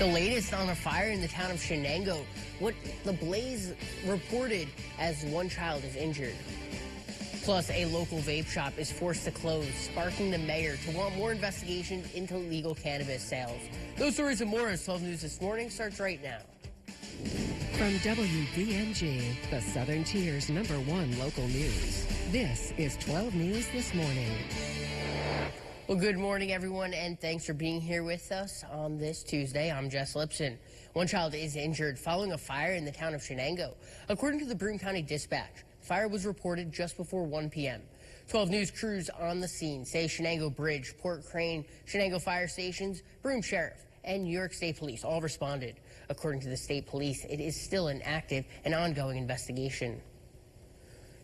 The latest on a fire in the town of Shenango. What the blaze reported as one child is injured. Plus, a local vape shop is forced to close, sparking the mayor to want more investigation into legal cannabis sales. Those stories and more as 12 News This Morning starts right now. From WBNG, the Southern Tier's #1 local news. This is 12 News This Morning. Well, good morning, everyone, and thanks for being here with us on this Tuesday. I'm Jess Liptzin. One child is injured following a fire in the town of Shenango. According to the Broome County Dispatch, the fire was reported just before 1 p.m. 12 News crews on the scene say Shenango Bridge, Port Crane, Shenango Fire Stations, Broome Sheriff, and New York State Police all responded. According to the state police, it is still an active and ongoing investigation.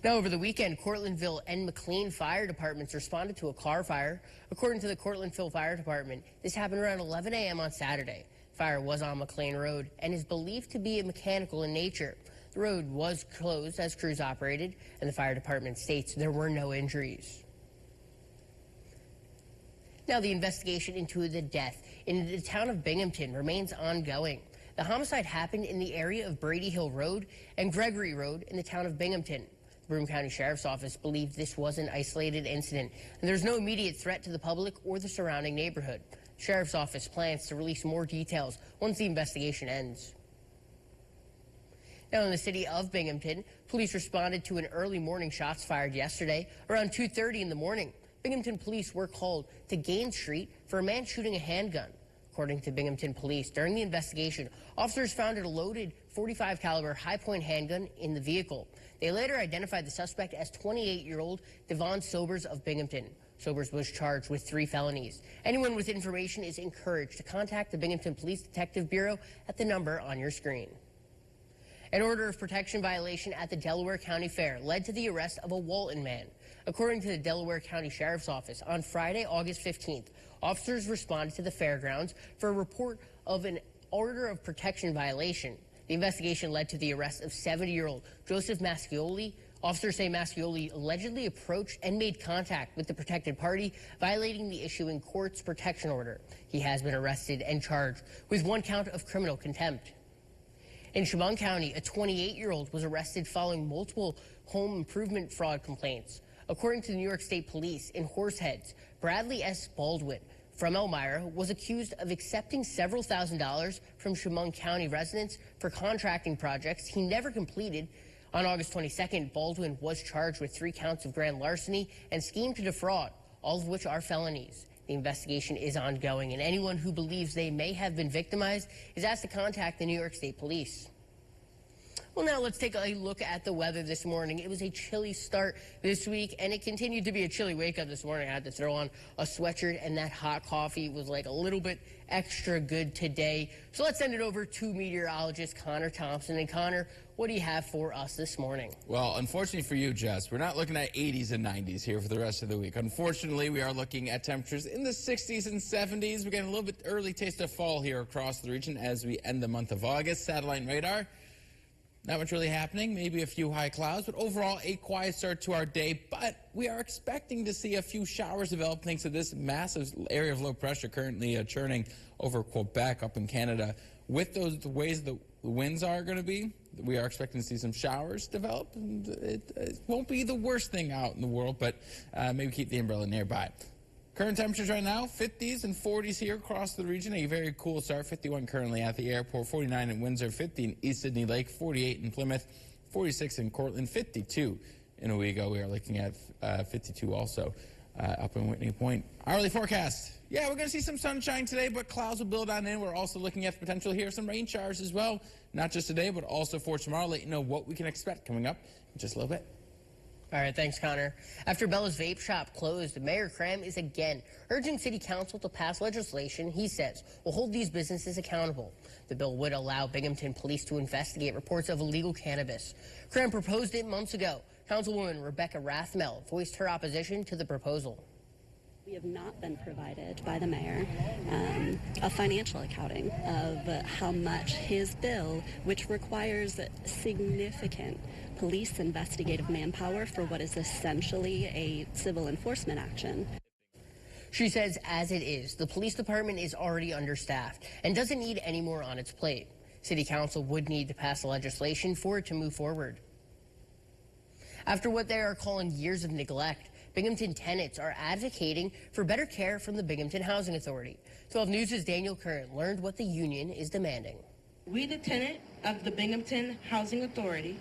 Now, over the weekend, Cortlandville and McLean fire departments responded to a car fire. According to the Cortlandville Fire Department, this happened around 11 a.m. on Saturday. Fire was on McLean Road and is believed to be mechanical in nature. The road was closed as crews operated, and the fire department states there were no injuries. Now, the investigation into the death in the town of Binghamton remains ongoing. The homicide happened in the area of Brady Hill Road and Gregory Road in the town of Binghamton. Broome County Sheriff's Office believed this was an isolated incident, and there's no immediate threat to the public or the surrounding neighborhood. The Sheriff's Office plans to release more details once the investigation ends. Now, in the city of Binghamton, police responded to an early morning shots fired yesterday around 2:30 in the morning. Binghamton police were called to Gaines Street for a man shooting a handgun. According to Binghamton police, during the investigation, officers found a loaded .45 caliber high-point handgun in the vehicle. They later identified the suspect as 28-year-old Devon Sobers of Binghamton. Sobers was charged with 3 felonies. Anyone with information is encouraged to contact the Binghamton Police Detective Bureau at the number on your screen. An order of protection violation at the Delaware County Fair led to the arrest of a Walton man. According to the Delaware County Sheriff's Office, on Friday, August 15th, officers responded to the fairgrounds for a report of an order of protection violation. The investigation led to the arrest of 70-year-old Joseph Mascioli. Officers say Mascioli allegedly approached and made contact with the protected party, violating the issuing court's protection order. He has been arrested and charged with 1 count of criminal contempt. In Chemung County, a 28-year-old was arrested following multiple home improvement fraud complaints. According to the New York State Police, in Horseheads, Bradley S. Baldwin from Elmira was accused of accepting several $1,000s from Chemung County residents for contracting projects he never completed. On August 22nd, Baldwin was charged with 3 counts of grand larceny and scheme to defraud, all of which are felonies. The investigation is ongoing, and anyone who believes they may have been victimized is asked to contact the New York State Police. Well, now let's take a look at the weather this morning. It was a chilly start this week, and it continued to be a chilly wake-up this morning. I had to throw on a sweatshirt, and that hot coffee was like a little bit extra good today. So let's send it over to meteorologist Connor Thompson. And Connor, what do you have for us this morning? Well, unfortunately for you, Jess, we're not looking at 80s and 90s here for the rest of the week. Unfortunately, we are looking at temperatures in the 60s and 70s. We're getting a little bit early taste of fall here across the region as we end the month of August. Satellite radar. Not much really happening, maybe a few high clouds, but overall a quiet start to our day. But we are expecting to see a few showers develop thanks to this massive area of low pressure currently churning over Quebec up in Canada. With the ways the winds are going to be, we are expecting to see some showers develop. And it won't be the worst thing out in the world, but maybe keep the umbrella nearby. Current temperatures right now, 50s and 40s here across the region. A very cool start. 51 currently at the airport, 49 in Windsor, 50 in East Sydney Lake, 48 in Plymouth, 46 in Cortland, 52 in Owego. We are looking at 52 also up in Whitney Point. Hourly forecast. Yeah, we're going to see some sunshine today, but clouds will build on in. We're also looking at the potential here of some rain showers as well. Not just today, but also for tomorrow. Let you know what we can expect coming up in just a little bit. All right, thanks, Connor. After Bella's vape shop closed, Mayor Cram is again urging City Council to pass legislation he says will hold these businesses accountable. The bill would allow Binghamton police to investigate reports of illegal cannabis. Cram proposed it months ago. Councilwoman Rebecca Rathmel voiced her opposition to the proposal. We have not been provided by the mayor a financial accounting of how much his bill, which requires significant police investigative manpower for what is essentially a civil enforcement action. She says as it is, the police department is already understaffed and doesn't need any more on its plate. City Council would need to pass legislation for it to move forward. After what they are calling years of neglect, Binghamton tenants are advocating for better care from the Binghamton Housing Authority. 12 News' Daniel Curran learned what the union is demanding. We, the tenant of the Binghamton Housing Authority,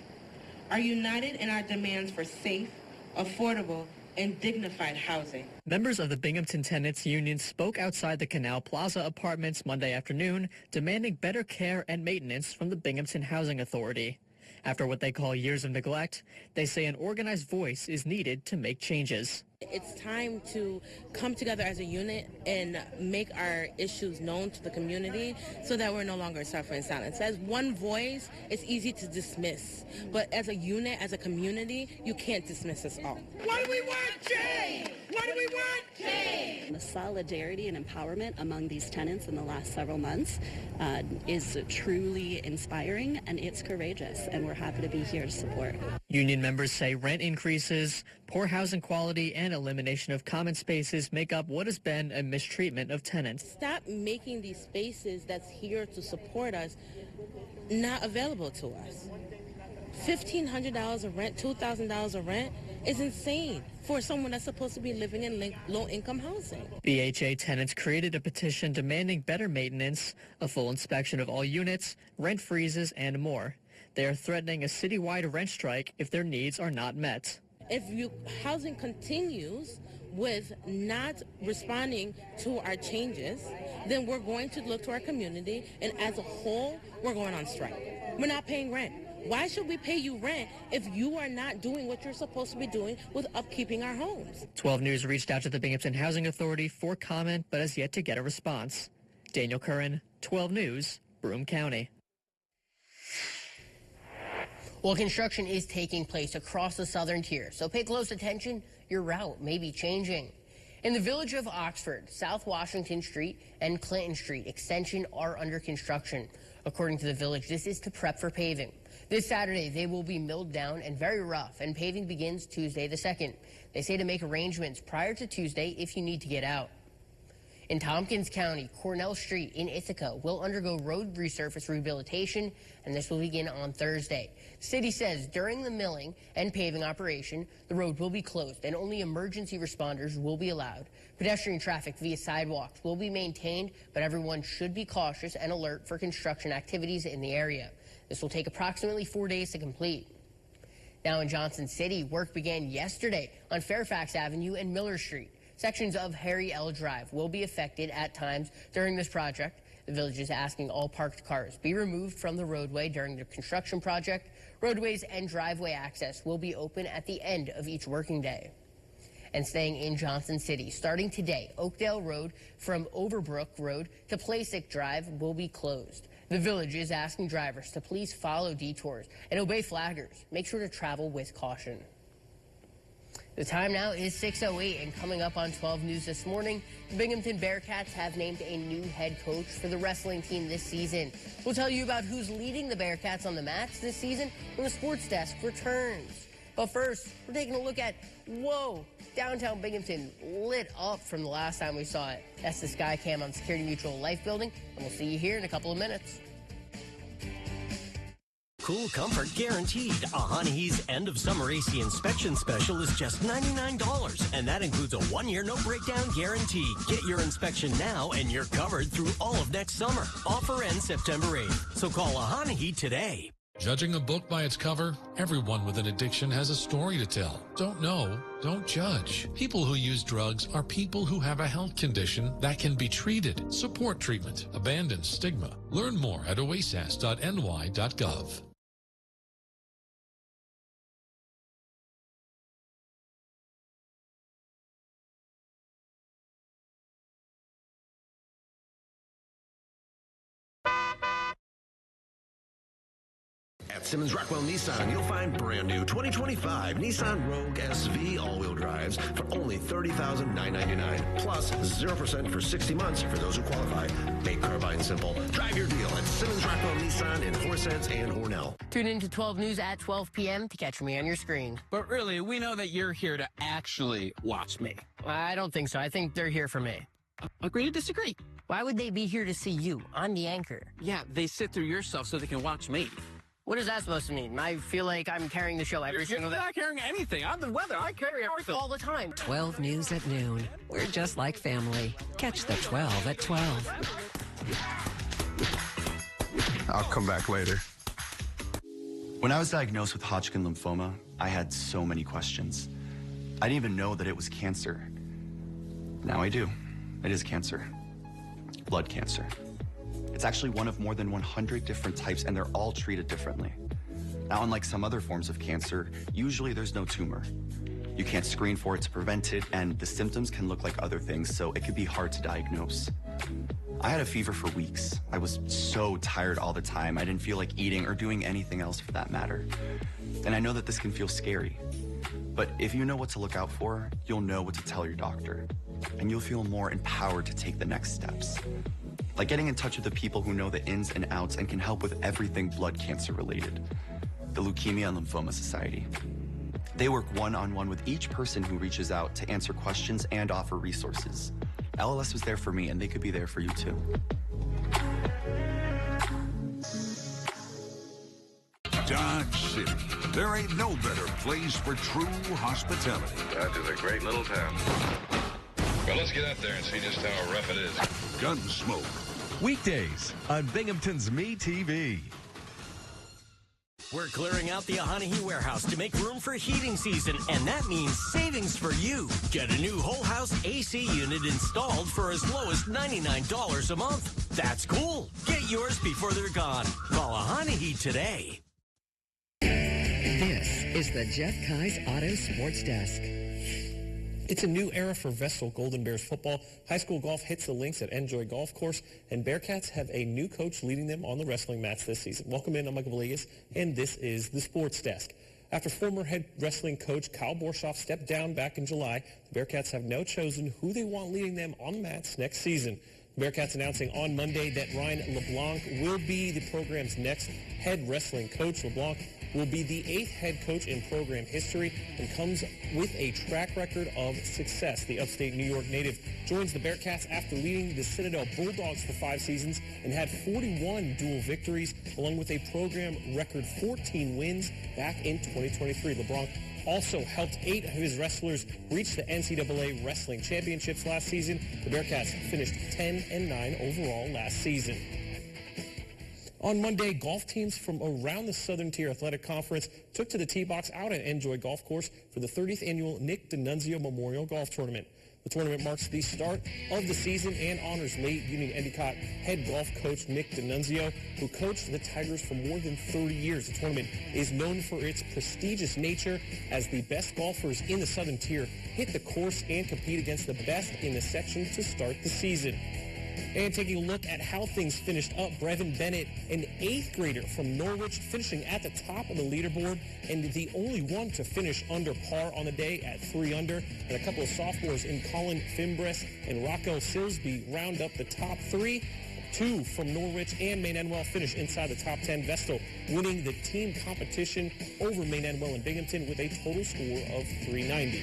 are united in our demands for safe, affordable, and dignified housing. Members of the Binghamton Tenants Union spoke outside the Canal Plaza Apartments Monday afternoon, demanding better care and maintenance from the Binghamton Housing Authority. After what they call years of neglect, they say an organized voice is needed to make changes. It's time to come together as a unit and make our issues known to the community so that we're no longer suffering silence. As one voice, it's easy to dismiss. But as a unit, as a community, you can't dismiss us all. What do we want? Change! What do we want? Change! The solidarity and empowerment among these tenants in the last several months is truly inspiring, and it's courageous, and we're happy to be here to support. Union members say rent increases, poor housing quality, and elimination of common spaces make up what has been a mistreatment of tenants. Stop making these spaces that's here to support us not available to us. $1,500 of rent, $2,000 of rent is insane for someone that's supposed to be living in low-income housing. BHA tenants created a petition demanding better maintenance, a full inspection of all units, rent freezes, and more. They are threatening a citywide rent strike if their needs are not met. If housing continues with not responding to our changes, then we're going to look to our community, and as a whole, we're going on strike. We're not paying rent. Why should we pay you rent if you are not doing what you're supposed to be doing with upkeeping our homes? 12 News reached out to the Binghamton Housing Authority for comment, but has yet to get a response. Daniel Curran, 12 News, Broome County. Well, construction is taking place across the southern tier, so pay close attention. Your route may be changing. In the village of Oxford, South Washington Street and Clinton Street extension are under construction. According to the village, this is to prep for paving. This Saturday, they will be milled down and very rough, and paving begins Tuesday the 2nd. They say to make arrangements prior to Tuesday if you need to get out. In Tompkins County, Cornell Street in Ithaca will undergo road resurface rehabilitation, and this will begin on Thursday. The city says during the milling and paving operation, the road will be closed and only emergency responders will be allowed. Pedestrian traffic via sidewalks will be maintained, but everyone should be cautious and alert for construction activities in the area. This will take approximately 4 days to complete. Now in Johnson City, work began yesterday on Fairfax Avenue and Miller Street. Sections of Harry L. Drive will be affected at times during this project. The village is asking all parked cars be removed from the roadway during the construction project. Roadways and driveway access will be open at the end of each working day. And staying in Johnson City, starting today, Oakdale Road from Overbrook Road to Placek Drive will be closed. The village is asking drivers to please follow detours and obey flaggers. Make sure to travel with caution. The time now is 6:08, and coming up on 12 News this morning, the Binghamton Bearcats have named a new head coach for the wrestling team this season. We'll tell you about who's leading the Bearcats on the mats this season when the sports desk returns. But first, we're taking a look at, whoa, downtown Binghamton lit up from the last time we saw it. That's the Sky Cam on Security Mutual Life Building, and we'll see you here in a couple of minutes. Cool comfort guaranteed. A Hahnhe's end of summer AC inspection special is just $99, and that includes a 1-year no breakdown guarantee. Get your inspection now and you're covered through all of next summer. Offer ends September 8th. So call a Hahnhe today. Judging a book by its cover? Everyone with an addiction has a story to tell. Don't know, don't judge. People who use drugs are people who have a health condition that can be treated. Support treatment. Abandon stigma. Learn more at oasas.ny.gov. At Simmons Rockwell Nissan, you'll find brand new 2025 Nissan Rogue SV all-wheel drives for only $30,999. Plus 0% for 60 months for those who qualify. Make car buying simple. Drive your deal at Simmons Rockwell Nissan in Horse and Hornell. Tune in to 12 News at 12 p.m. to catch me on your screen. But really, we know that you're here to actually watch me. I don't think so. I think they're here for me. Agree to disagree. Why would they be here to see you? I'm the anchor. Yeah, they sit through your stuff so they can watch me. What is that supposed to mean? I feel like I'm carrying the show every single day. You're not carrying anything. I'm the weather. I carry everything. All the time. 12 News at noon. We're just like family. Catch the 12 at 12. I'll come back later. When I was diagnosed with Hodgkin lymphoma, I had so many questions. I didn't even know that it was cancer. Now I do. It is cancer. Blood cancer. It's actually one of more than 100 different types, and they're all treated differently. Now, unlike some other forms of cancer, usually there's no tumor. You can't screen for it to prevent it, and the symptoms can look like other things, so it could be hard to diagnose. I had a fever for weeks. I was so tired all the time. I didn't feel like eating or doing anything else for that matter. And I know that this can feel scary. But if you know what to look out for, you'll know what to tell your doctor. And you'll feel more empowered to take the next steps. Like getting in touch with the people who know the ins and outs and can help with everything blood cancer related. The Leukemia and Lymphoma Society. They work one-on-one with each person who reaches out to answer questions and offer resources. LLS was there for me, and they could be there for you too. Dodge City. There ain't no better place for true hospitality. Dodge is a great little town. Well, let's get out there and see just how rough it is. Gunsmoke. Weekdays on Binghamton's Me TV. We're clearing out the Ahanihi warehouse to make room for heating season, and that means savings for you. Get a new whole house AC unit installed for as low as $99 a month. That's cool. Get yours before they're gone. Call Ahanihi today. This is the Jeff Kai's Auto Sports Desk. It's a new era for Vestal Golden Bears football. High school golf hits the links at Enjoy Golf Course, and Bearcats have a new coach leading them on the wrestling mats this season. Welcome in, I'm Michael Villegas, and this is the Sports Desk. After former head wrestling coach Kyle Borshoff stepped down back in July, the Bearcats have now chosen who they want leading them on the mats next season. The Bearcats announcing on Monday that Ryan LeBlanc will be the program's next head wrestling coach. LeBlanc will be the 8th head coach in program history and comes with a track record of success. The upstate New York native joins the Bearcats after leading the Citadel Bulldogs for 5 seasons and had 41 dual victories, along with a program record 14 wins back in 2023. LeBlanc also helped 8 of his wrestlers reach the NCAA Wrestling Championships last season. The Bearcats finished 10-9 overall last season. On Monday, golf teams from around the Southern Tier Athletic Conference took to the tee box out at Enjoy Golf Course for the 30th annual Nick D'Annunzio Memorial Golf Tournament. The tournament marks the start of the season and honors late Union Endicott head golf coach Nick D'Annunzio, who coached the Tigers for more than 30 years. The tournament is known for its prestigious nature, as the best golfers in the Southern Tier hit the course and compete against the best in the section to start the season. And taking a look at how things finished up, Brevin Bennett, an 8th grader from Norwich, finishing at the top of the leaderboard and the only one to finish under par on the day at 3 under. And a couple of sophomores in Colin Fimbres and Rocco Silsby round up the top 3. 2 from Norwich and Maine-Enwell finish inside the top 10. Vestal winning the team competition over Maine-Enwell and Binghamton with a total score of 390.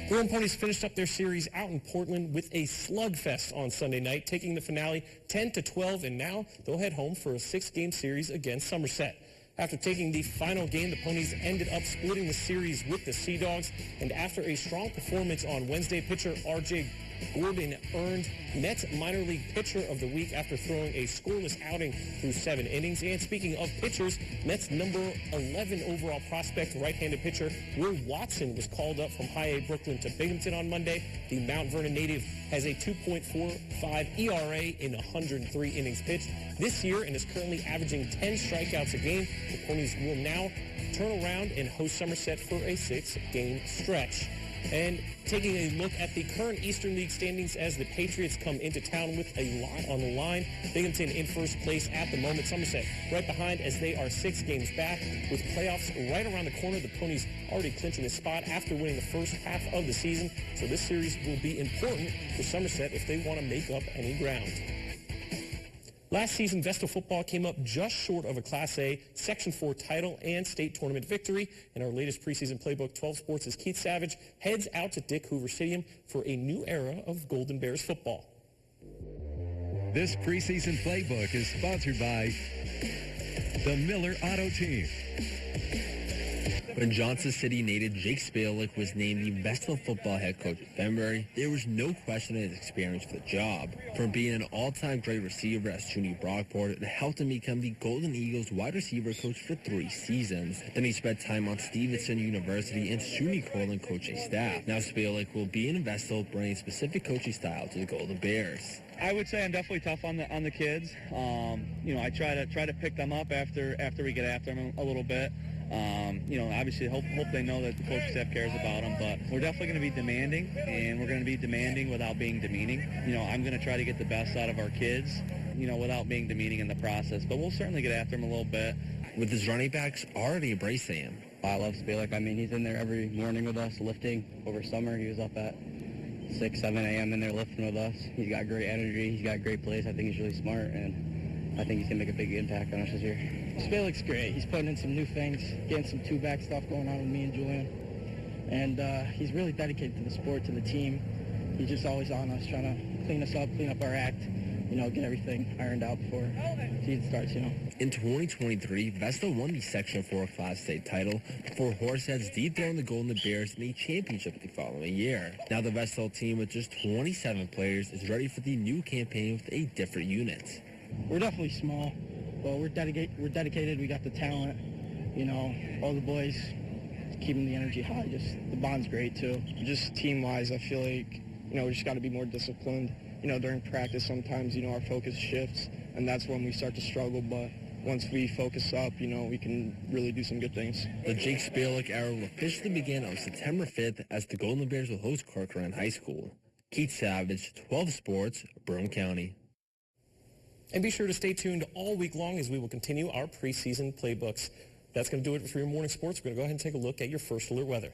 The Golden Ponies finished up their series out in Portland with a slugfest on Sunday night, taking the finale 10-12, and now they'll head home for a 6-game series against Somerset. After taking the final game, the Ponies ended up splitting the series with the Sea Dogs, and after a strong performance on Wednesday, pitcher R.J. Gordon earned Mets Minor League Pitcher of the Week after throwing a scoreless outing through 7 innings. And speaking of pitchers, Mets number 11 overall prospect, right-handed pitcher Will Watson was called up from High A Brooklyn to Binghamton on Monday. The Mount Vernon native has a 2.45 ERA in 103 innings pitched this year and is currently averaging 10 strikeouts a game. The Ponies will now turn around and host Somerset for a 6-game stretch. And taking a look at the current Eastern League standings as the Patriots come into town with a lot on the line. Binghamton in first place at the moment. Somerset right behind as they are 6 games back. With playoffs right around the corner, the Ponies already clinching a spot after winning the first half of the season. So this series will be important for Somerset if they want to make up any ground. Last season, Vestal football came up just short of a Class A Section 4 title and state tournament victory. In our latest preseason playbook, 12 Sports' Keith Savage heads out to Dick Hoover Stadium for a new era of Golden Bears football. This preseason playbook is sponsored by the Miller Auto Team. When Johnson City native Jake Spalick was named the Vestal football head coach in February, there was no question of his experience for the job. From being an all-time great receiver at SUNY Brockport, it helped him become the Golden Eagles wide receiver coach for 3 seasons. Then he spent time on Stevenson University and SUNY Cortland coaching staff. Now Spalick will be in Vestal, bringing specific coaching style to the Golden Bears. I would say I'm definitely tough on the kids. I try to pick them up after we get after them a little bit. Obviously hope they know that the coaching staff cares about them, but we're definitely going to be demanding, and we're going to be demanding without being demeaning. I'm going to try to get the best out of our kids, without being demeaning in the process, but we'll certainly get after them a little bit. With his running backs already embracing him. I love Spalick. He's in there every morning with us lifting. Over summer, he was up at 6, 7 a.m. in there lifting with us. He's got great energy. He's got great plays. I think he's really smart, and I think he's going to make a big impact on us this year. Spalick's great. He's putting in some new things, getting some two-back stuff going on with me and Julian. And he's really dedicated to the sport, to the team. He's just always on us, trying to clean us up, clean up our act, get everything ironed out before season starts, In 2023, Vestal won the Section 4 Class A title before Horseheads dethroned the Golden Bears in a championship the following year. Now the Vestal team with just 27 players is ready for the new campaign with a different unit. We're definitely small, but we're dedicated. We got the talent, all the boys keeping the energy high. Just the bond's great too. Just team-wise, I feel like, we just got to be more disciplined. During practice, sometimes, our focus shifts, and that's when we start to struggle. But once we focus up, we can really do some good things. The Jake Spalick era will officially begin on September 5th as the Golden Bears will host Corcoran High School. Keith Savage, 12 Sports, Broome County. And be sure to stay tuned all week long as we will continue our preseason playbooks. That's going to do it for your morning sports. We're going to go ahead and take a look at your first alert weather.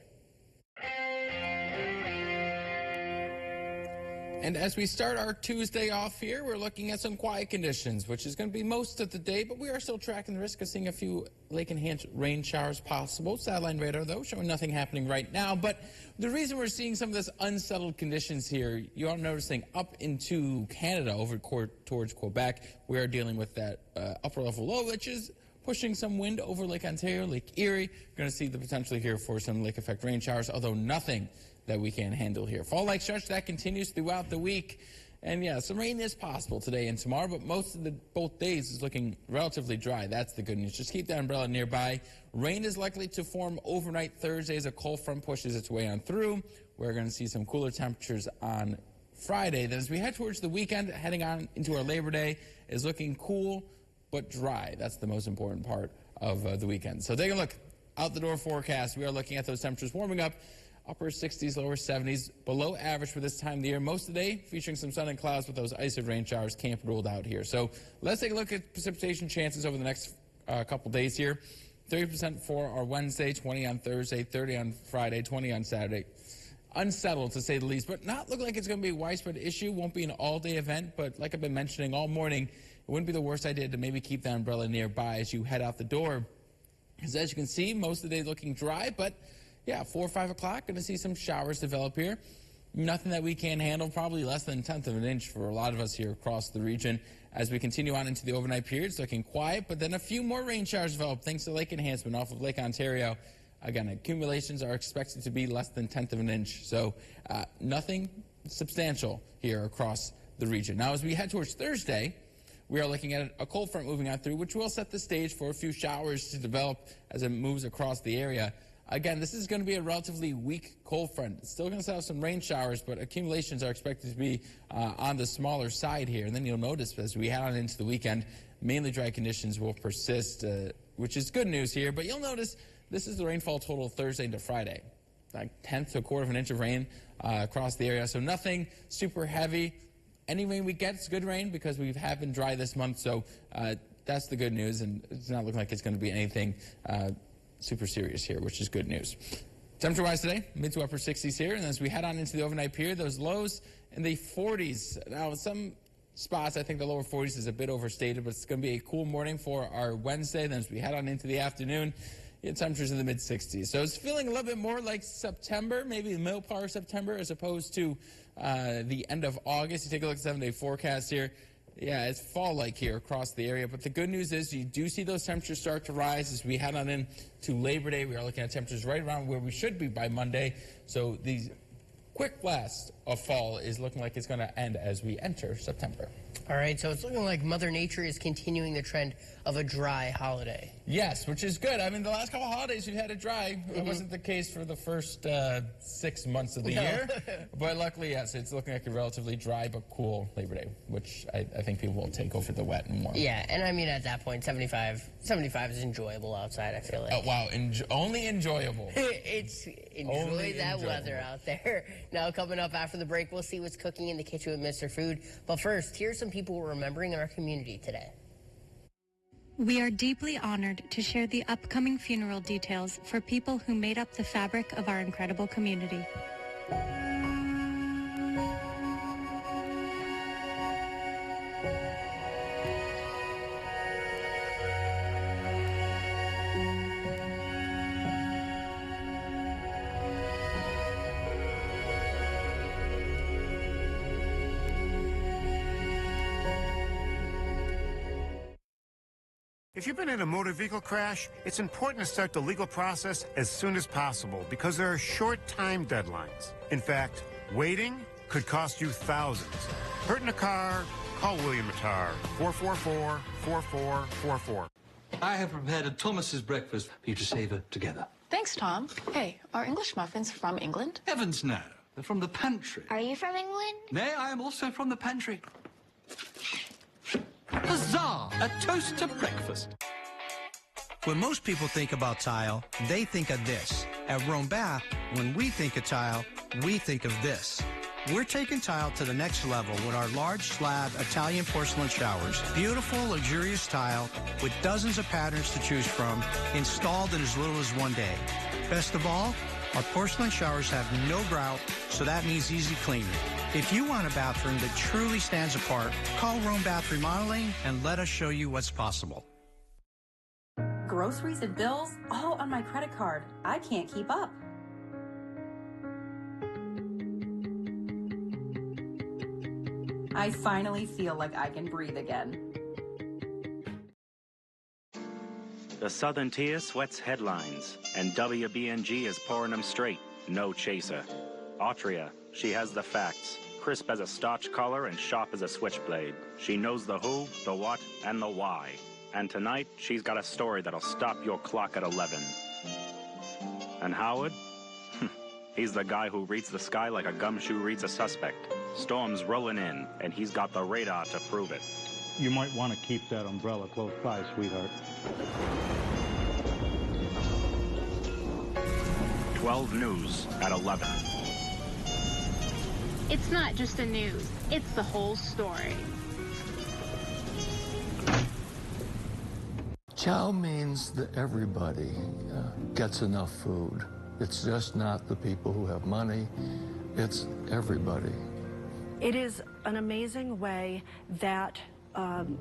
And as we start our Tuesday off here, we're looking at some quiet conditions, which is going to be most of the day, but we are still tracking the risk of seeing a few lake-enhanced rain showers possible. Satellite radar, though, showing nothing happening right now. But the reason we're seeing some of this unsettled conditions here, you are noticing up into Canada over towards Quebec, we are dealing with that upper-level low, which is pushing some wind over Lake Ontario, Lake Erie. We're going to see the potential here for some lake-effect rain showers, although nothing that we can handle here. Fall-like stretch that continues throughout the week. And yeah, some rain is possible today and tomorrow, but most of both days is looking relatively dry. That's the good news. Just keep that umbrella nearby. Rain is likely to form overnight Thursday as a cold front pushes its way on through. We're going to see some cooler temperatures on Friday. Then as we head towards the weekend, heading on into our Labor Day, is looking cool but dry. That's the most important part of the weekend. So take a look out the door forecast. We are looking at those temperatures warming up. Upper 60s, lower 70s, below average for this time of the year. Most of the day featuring some sun and clouds with those icy rain showers can't be ruled out here. So let's take a look at precipitation chances over the next couple days here. 30% for our Wednesday, 20 on Thursday, 30 on Friday, 20 on Saturday. Unsettled to say the least, but not look like it's going to be a widespread issue. Won't be an all-day event, but like I've been mentioning all morning, it wouldn't be the worst idea to maybe keep that umbrella nearby as you head out the door. Because as you can see, most of the day looking dry, but yeah, 4 or 5 o'clock, going to see some showers develop here. Nothing that we can't handle, probably less than 1/10 of an inch for a lot of us here across the region. As we continue on into the overnight periods, looking quiet, but then a few more rain showers develop thanks to lake enhancement off of Lake Ontario. Again, accumulations are expected to be less than 1/10 of an inch, so nothing substantial here across the region. Now, as we head towards Thursday, we are looking at a cold front moving on through, which will set the stage for a few showers to develop as it moves across the area. Again, this is going to be a relatively weak cold front. It's still going to have some rain showers, but accumulations are expected to be on the smaller side here. And then you'll notice as we head on into the weekend, mainly dry conditions will persist, which is good news here. But you'll notice this is the rainfall total Thursday into Friday. Like 1/10 to a quarter of an inch of rain across the area. So nothing super heavy. Any rain we get is good rain because we have been dry this month. So that's the good news. And it's not looking like it's going to be anything super serious here, which is good news. Temperature-wise today, mid to upper 60s here, and as we head on into the overnight period, those lows in the 40s. Now, some spots. I think the lower 40s is a bit overstated, but it's going to be a cool morning for our Wednesday. Then as we head on into the afternoon, temperatures in the mid-60s. So it's feeling a little bit more like September, maybe the middle part of September, as opposed to the end of August. You take a look at the 7-day forecast here. Yeah, it's fall-like here across the area. But the good news is you do see those temperatures start to rise as we head on into Labor Day. We are looking at temperatures right around where we should be by Monday. So these quick blast of fall is looking like it's going to end as we enter September. All right, so it's looking like Mother Nature is continuing the trend of a dry holiday. Yes, which is good. I mean, the last couple of holidays we've had it dry. It wasn't the case for the first 6 months of the year. But luckily, yes, it's looking like a relatively dry but cool Labor Day, which I think people will take over the wet and warm. Yeah, and I mean, at that point, 75 is enjoyable outside, I feel like. Oh, wow, only enjoyable. Enjoy that weather out there. Now, coming up after the break, we'll see what's cooking in the kitchen with Mr. Food. But first, here's some people we're remembering in our community today. We are deeply honored to share the upcoming funeral details for people who made up the fabric of our incredible community. If you've been in a motor vehicle crash, it's important to start the legal process as soon as possible because there are short time deadlines. In fact, waiting could cost you thousands. Hurt in a car? Call William Attar, 444-4444. I have prepared a Thomas's breakfast for you to savor together. Thanks, Tom. Hey, are English muffins from England? Heavens no. They're from the pantry. Are you from England? Nay, I am also from the pantry. Huzzah! A toast to breakfast. When most people think about tile, they think of this. At Rome Bath, when we think of tile, we think of this. We're taking tile to the next level with our large slab Italian porcelain showers. Beautiful, luxurious tile with dozens of patterns to choose from, installed in as little as one day. Best of all, our porcelain showers have no grout, so that means easy cleaning. If you want a bathroom that truly stands apart, call Rome Bath Remodeling and let us show you what's possible. Groceries and bills, all on my credit card. I can't keep up. I finally feel like I can breathe again. The Southern Tier sweats headlines, and WBNG is pouring them straight. No chaser. Autria, she has the facts. Crisp as a starch collar and sharp as a switchblade. She knows the who, the what, and the why. And tonight, she's got a story that'll stop your clock at 11. And Howard? He's the guy who reads the sky like a gumshoe reads a suspect. Storm's rolling in, and he's got the radar to prove it. You might want to keep that umbrella close by, sweetheart. 12 News at 11. It's not just the news, it's the whole story. Chow means that everybody gets enough food. It's just not the people who have money, it's everybody. It is an amazing way that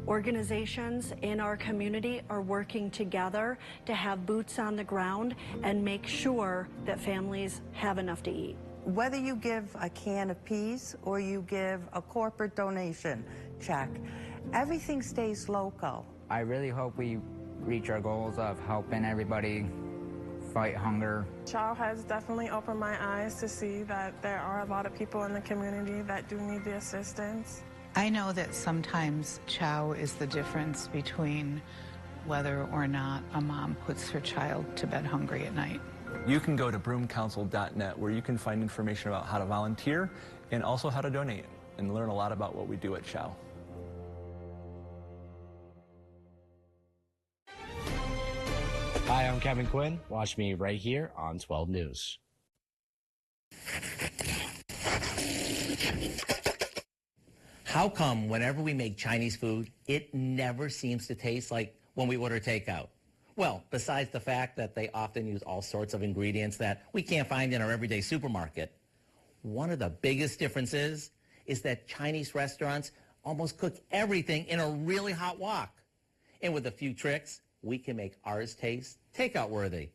organizations in our community are working together to have boots on the ground and make sure that families have enough to eat. Whether you give a can of peas or you give a corporate donation check, everything stays local. I really hope we reach our goals of helping everybody fight hunger. Chow has definitely opened my eyes to see that there are a lot of people in the community that do need the assistance. I know that sometimes Chow is the difference between whether or not a mom puts her child to bed hungry at night. You can go to broomcouncil.net where you can find information about how to volunteer and also how to donate and learn a lot about what we do at Chow. Hi, I'm Kevin Quinn. Watch me right here on 12 News. How come whenever we make Chinese food, it never seems to taste like when we order takeout? Well, besides the fact that they often use all sorts of ingredients that we can't find in our everyday supermarket, one of the biggest differences is that Chinese restaurants almost cook everything in a really hot wok. And with a few tricks, we can make ours taste takeout worthy.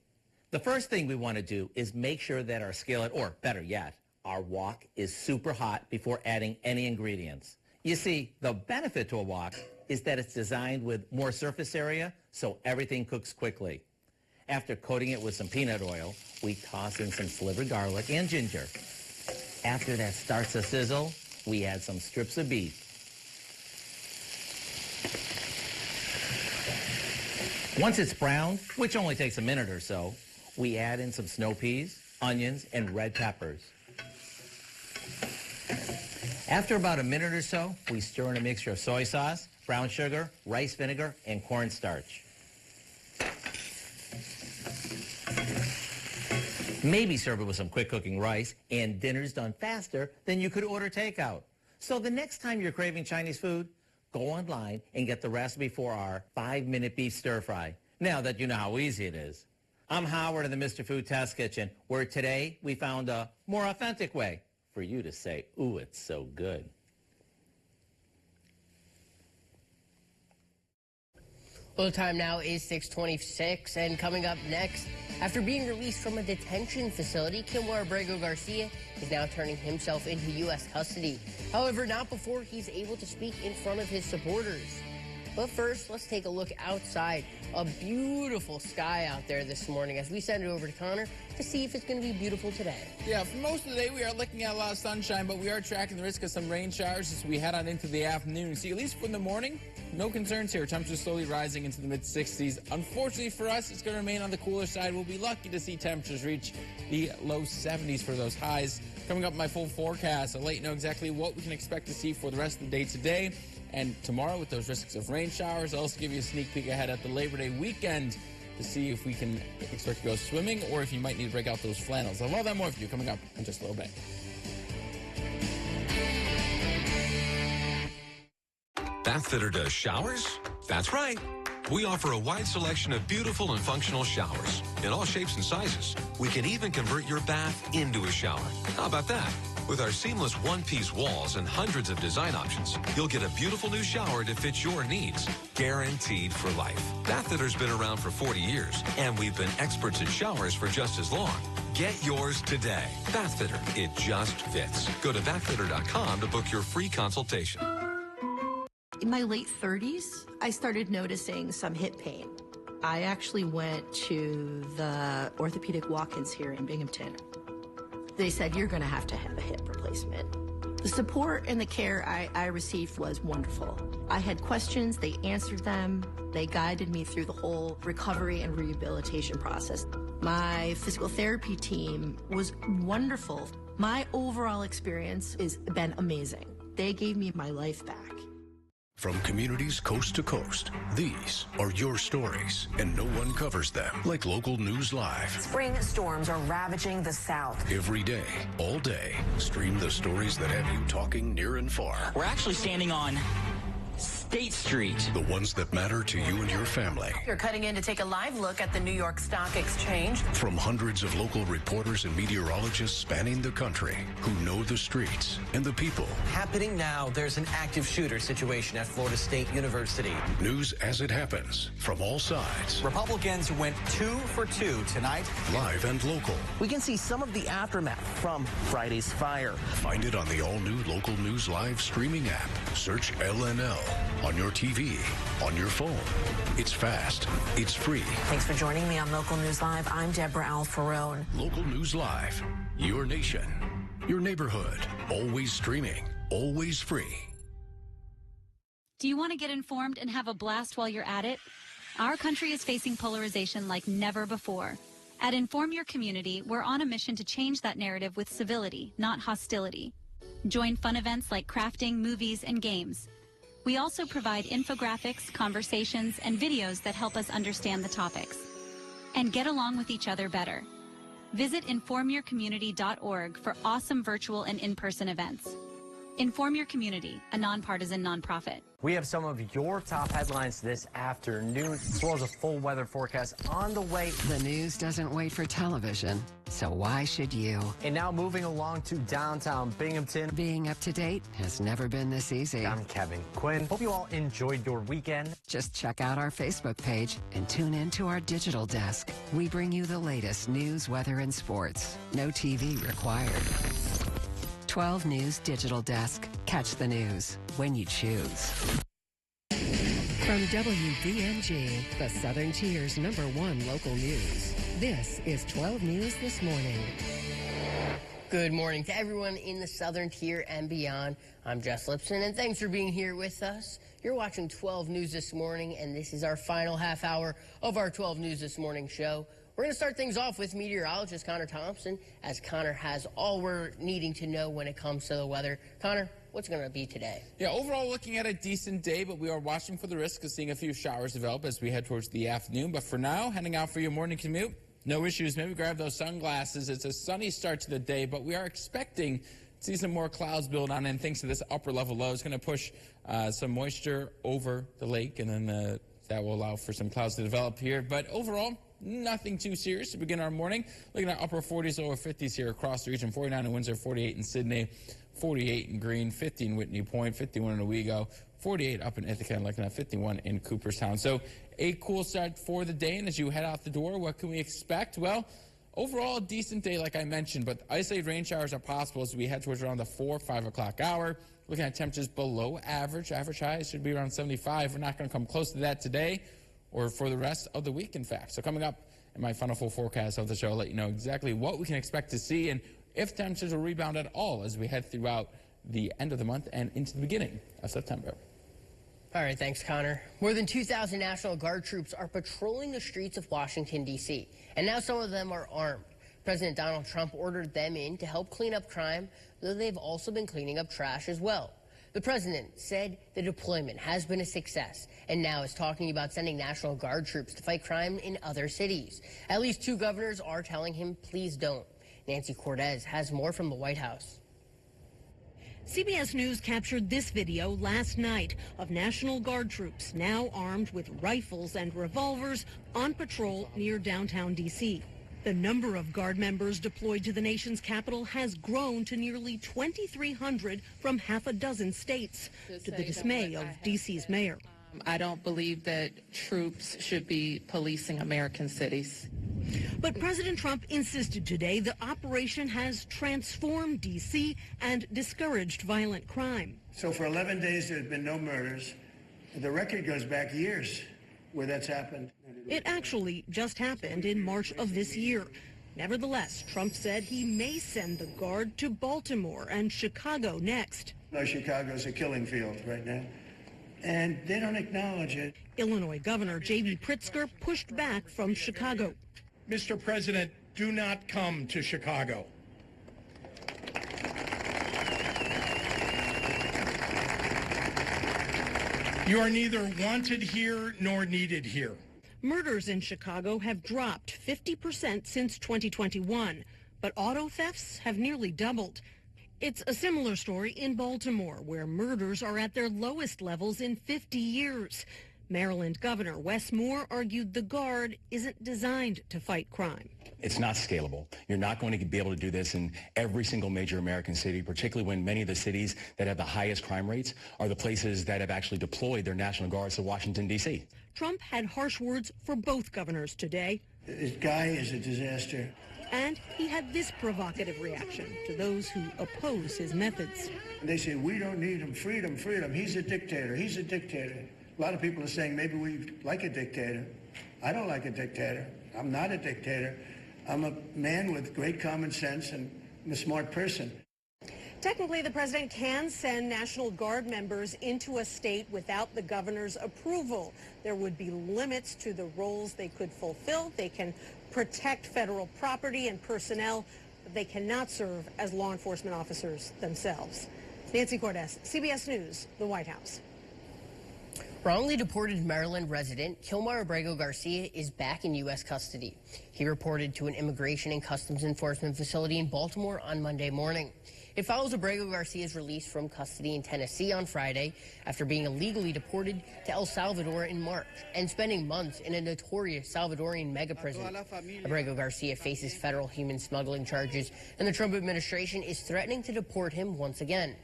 The first thing we want to do is make sure that our skillet, or better yet, our wok is super hot before adding any ingredients. You see, the benefit to a wok is that it's designed with more surface area, so everything cooks quickly. After coating it with some peanut oil, we toss in some slivered garlic and ginger. After that starts to sizzle, we add some strips of beef. Once it's browned, which only takes a minute or so, we add in some snow peas, onions, and red peppers. After about a minute or so, we stir in a mixture of soy sauce, brown sugar, rice vinegar, and cornstarch. Maybe serve it with some quick cooking rice, and dinner's done faster than you could order takeout. So the next time you're craving Chinese food, go online and get the recipe for our 5-minute beef stir fry, now that you know how easy it is. I'm Howard in the Mr. Food Test Kitchen, where today we found a more authentic way for you to say, ooh, it's so good. Well, the time now is 6:26, and coming up next, after being released from a detention facility, Kilmar Abrego Garcia is now turning himself into U.S. custody. However, not before he's able to speak in front of his supporters. But first, let's take a look outside. A beautiful sky out there this morning as we send it over to Connor to see if it's going to be beautiful today. Yeah, for most of the day, we are looking at a lot of sunshine, but we are tracking the risk of some rain showers as we head on into the afternoon. See, at least for the morning, no concerns here. Temperatures slowly rising into the mid-60s. Unfortunately for us, it's going to remain on the cooler side. We'll be lucky to see temperatures reach the low 70s for those highs. Coming up, my full forecast. I'll let you know exactly what we can expect to see for the rest of the day today and tomorrow with those risks of rain showers. I'll also give you a sneak peek ahead at the Labor Day weekend to see if we can expect to go swimming or if you might need to break out those flannels. I'll have that more for you coming up in just a little bit. Bath Fitter does showers? That's right. We offer a wide selection of beautiful and functional showers in all shapes and sizes. We can even convert your bath into a shower. How about that? With our seamless one-piece walls and hundreds of design options, you'll get a beautiful new shower to fit your needs, guaranteed for life. Bath Fitter's been around for 40 years, and we've been experts in showers for just as long. Get yours today. Bath Fitter, it just fits. Go to bathfitter.com to book your free consultation. In my late 30s, I started noticing some hip pain. I actually went to the orthopedic walk-ins here in Binghamton. They said, you're going to have a hip replacement. The support and the care I received was wonderful. I had questions, they answered them, they guided me through the whole recovery and rehabilitation process. My physical therapy team was wonderful. My overall experience has been amazing. They gave me my life back. From communities coast to coast, these are your stories, and no one covers them like Local News Live. Spring storms are ravaging the South. Every day, all day, stream the stories that have you talking near and far. We're actually standing on State Street. The ones that matter to you and your family. You're cutting in to take a live look at the New York Stock Exchange. From hundreds of local reporters and meteorologists spanning the country who know the streets and the people. Happening now, there's an active shooter situation at Florida State University. News as it happens from all sides. Republicans went 2 for 2 tonight. Live and local. We can see some of the aftermath from Friday's fire. Find it on the all-new Local News Live streaming app. Search LNL. On your TV, on your phone. It's fast. It's free. Thanks for joining me on Local News Live. I'm Deborah Alfarone. Local News Live. Your nation. Your neighborhood. Always streaming. Always free. Do you want to get informed and have a blast while you're at it? Our country is facing polarization like never before. At Inform Your Community, we're on a mission to change that narrative with civility, not hostility. Join fun events like crafting, movies, and games. We also provide infographics, conversations, and videos that help us understand the topics and get along with each other better. Visit informyourcommunity.org for awesome virtual and in-person events. Inform your community, a nonpartisan nonprofit. We have some of your top headlines this afternoon, as well as a full weather forecast on the way. The news doesn't wait for television, so why should you? And now moving along to downtown Binghamton. Being up to date has never been this easy. I'm Kevin Quinn. Hope you all enjoyed your weekend. Just check out our Facebook page and tune in to our digital desk. We bring you the latest news, weather, and sports. No TV required. 12 News Digital Desk. Catch the news when you choose. From WBNG, the Southern Tier's #1 local news. This is 12 News This Morning. Good morning to everyone in the Southern Tier and beyond. I'm Jess Liptzin, and thanks for being here with us. You're watching 12 News This Morning, and this is our final half hour of our 12 News This Morning show. We're going to start things off with meteorologist Connor Thompson, as Connor has all we're needing to know when it comes to the weather. Connor, what's going to be today? Yeah, overall looking at a decent day, but we are watching for the risk of seeing a few showers develop as we head towards the afternoon. But for now, heading out for your morning commute, no issues. Maybe grab those sunglasses. It's a sunny start to the day, but we are expecting to see some more clouds build on, and thanks to this upper level low, it's going to push some moisture over the lake, and then that will allow for some clouds to develop here. But overall, nothing too serious to begin our morning. Looking at upper 40s, lower 50s here across the region. 49 in Windsor, 48 in Sydney, 48 in Greene, 50 in Whitney Point, 51 in Owego, 48 up in Ithaca, and looking at 51 in Cooperstown. So a cool start for the day. And as you head out the door, what can we expect? Well, overall, a decent day, like I mentioned, but isolated rain showers are possible as we head towards around the 4 or 5 o'clock hour. Looking at temperatures below average. Average highs should be around 75. We're not going to come close to that today, or for the rest of the week, in fact. So coming up in my final full forecast of the show, I'll let you know exactly what we can expect to see and if temperatures will rebound at all as we head throughout the end of the month and into the beginning of September. All right, thanks, Connor. More than 2,000 National Guard troops are patrolling the streets of Washington, D.C., and now some of them are armed. President Donald Trump ordered them in to help clean up crime, though they've also been cleaning up trash as well. The president said the deployment has been a success and now is talking about sending National Guard troops to fight crime in other cities. At least 2 governors are telling him, please don't. Nancy Cortez has more from the White House. CBS News captured this video last night of National Guard troops now armed with rifles and revolvers on patrol near downtown D.C. The number of Guard members deployed to the nation's capital has grown to nearly 2,300 from half a dozen states, to the dismay of D.C.'s mayor. I don't believe that troops should be policing American cities. But President Trump insisted today the operation has transformed D.C. and discouraged violent crime. So for 11 days, there have been no murders. The record goes back years where that's happened. It actually just happened in March of this year. Nevertheless, Trump said he may send the Guard to Baltimore and Chicago next. No, Chicago's a killing field right now, and they don't acknowledge it. Illinois Governor J.B. Pritzker pushed back from Chicago. Mr. President, do not come to Chicago. You are neither wanted here nor needed here. Murders in Chicago have dropped 50% since 2021, but auto thefts have nearly doubled. It's a similar story in Baltimore, where murders are at their lowest levels in 50 years. Maryland Governor Wes Moore argued the Guard isn't designed to fight crime. It's not scalable. You're not going to be able to do this in every single major American city, particularly when many of the cities that have the highest crime rates are the places that have actually deployed their National Guards to Washington, D.C. Trump had harsh words for both governors today. This guy is a disaster. And he had this provocative reaction to those who oppose his methods. They say, we don't need him. Freedom, freedom. He's a dictator. He's a dictator. A lot of people are saying maybe we like a dictator. I don't like a dictator. I'm not a dictator. I'm a man with great common sense, and I'm a smart person. Technically, the president can send National Guard members into a state without the governor's approval. There would be limits to the roles they could fulfill. They can protect federal property and personnel, but they cannot serve as law enforcement officers themselves. Nancy Cortez, CBS News, the White House. Wrongly deported Maryland resident Kilmar Abrego Garcia is back in U.S. custody. He reported to an Immigration and Customs Enforcement facility in Baltimore on Monday morning. It follows Abrego Garcia's release from custody in Tennessee on Friday after being illegally deported to El Salvador in March and spending months in a notorious Salvadorian mega prison. Abrego Garcia faces federal human smuggling charges, and the Trump administration is threatening to deport him once again.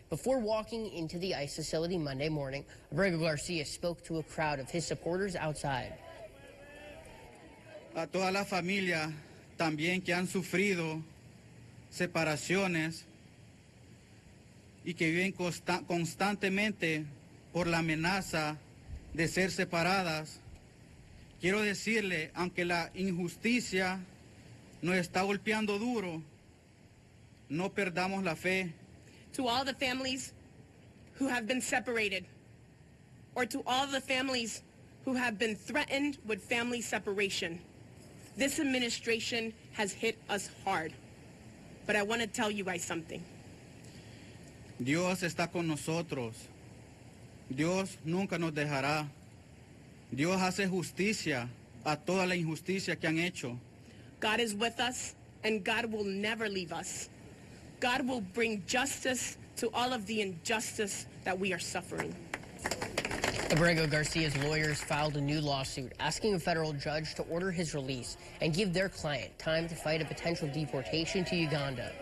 Before walking into the ICE facility Monday morning, Abrego Garcia spoke to a crowd of his supporters outside. A toda la familia también que han sufrido separaciones y que viven constantemente por la amenaza de ser separadas, quiero decirle, aunque la injusticia nos está golpeando duro, no perdamos la fe. To all the families who have been separated, or to all the families who have been threatened with family separation, this administration has hit us hard. But I want to tell you guys something. Dios está con nosotros. Dios nunca nos dejará. Dios hace justicia a toda la injusticia que han hecho. God is with us, and God will never leave us. God will bring justice to all of the injustice that we are suffering. Abrego Garcia's lawyers filed a new lawsuit asking a federal judge to order his release and give their client time to fight a potential deportation to Uganda.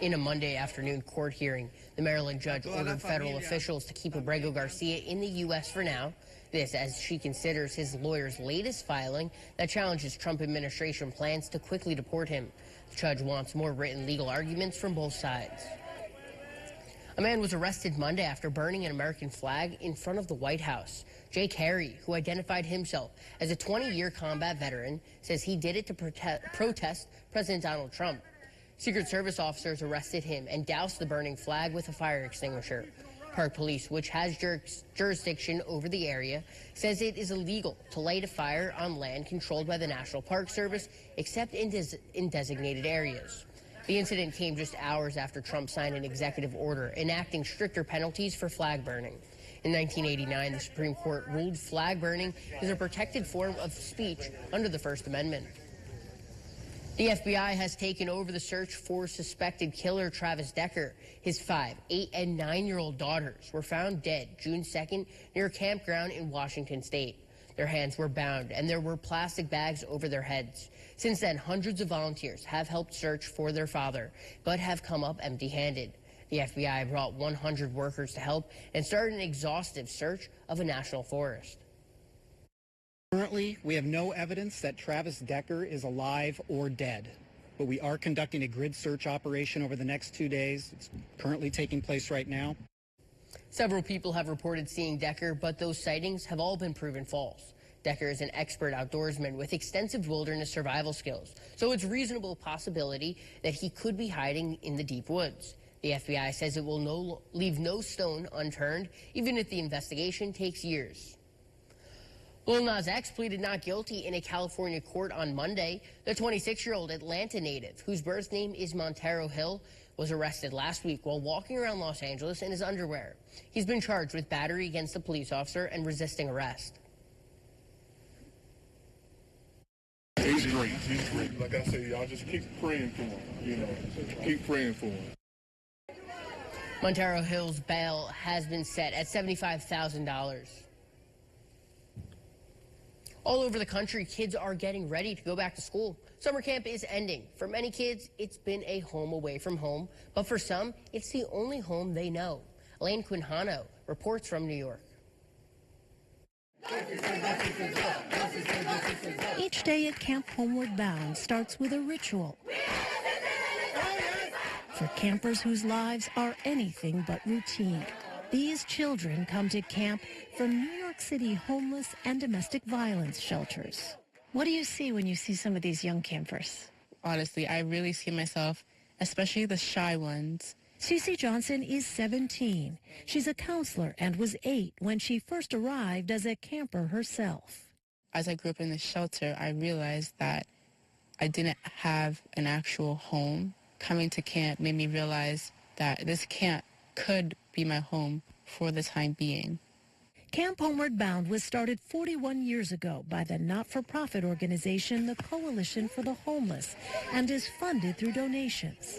In a Monday afternoon court hearing, the Maryland judge ordered federal officials to keep Abrego Garcia in the U.S. for now. This as she considers his lawyer's latest filing that challenges Trump administration plans to quickly deport him. The judge wants more written legal arguments from both sides. A man was arrested Monday after burning an American flag in front of the White House. Jake Harry, who identified himself as a 20-year combat veteran, says he did it to protest President Donald Trump. Secret Service officers arrested him and doused the burning flag with a fire extinguisher. Park Police, which has jurisdiction over the area, says it is illegal to light a fire on land controlled by the National Park Service, except in designated areas. The incident came just hours after Trump signed an executive order enacting stricter penalties for flag burning. In 1989, the Supreme Court ruled flag burning is a protected form of speech under the First Amendment. The FBI has taken over the search for suspected killer Travis Decker. His 5-, 8-, and 9-year-old daughters were found dead June 2nd near a campground in Washington State. Their hands were bound and there were plastic bags over their heads. Since then, hundreds of volunteers have helped search for their father, but have come up empty-handed. The FBI brought 100 workers to help and started an exhaustive search of a national forest. Currently, we have no evidence that Travis Decker is alive or dead, but we are conducting a grid search operation over the next 2 days. It's currently taking place right now. Several people have reported seeing Decker, but those sightings have all been proven false. Decker is an expert outdoorsman with extensive wilderness survival skills, so it's a reasonable possibility that he could be hiding in the deep woods. The FBI says it will leave no stone unturned, even if the investigation takes years. Lil Nas X pleaded not guilty in a California court on Monday. The 26-year-old Atlanta native, whose birth name is Montero Hill, was arrested last week while walking around Los Angeles in his underwear. He's been charged with battery against a police officer and resisting arrest. He's great. He's great. Like I said, y'all just keep praying for him. Keep praying for him. Montero Hill's bail has been set at $75,000. All over the country, kids are getting ready to go back to school. Summer camp is ending. For many kids, it's been a home away from home, but for some, it's the only home they know. Elaine Quinhano reports from New York. Each day at Camp Homeward Bound starts with a ritual. For campers whose lives are anything but routine. These children come to camp from New York City homeless and domestic violence shelters. What do you see when you see some of these young campers? Honestly, I really see myself, especially the shy ones. Cece Johnson is 17. She's a counselor and was 8 when she first arrived as a camper herself. As I grew up in the shelter, I realized that I didn't have an actual home. Coming to camp made me realize that this camp could be my home for the time being. Camp Homeward Bound was started 41 years ago by the not-for-profit organization, the Coalition for the Homeless, and is funded through donations.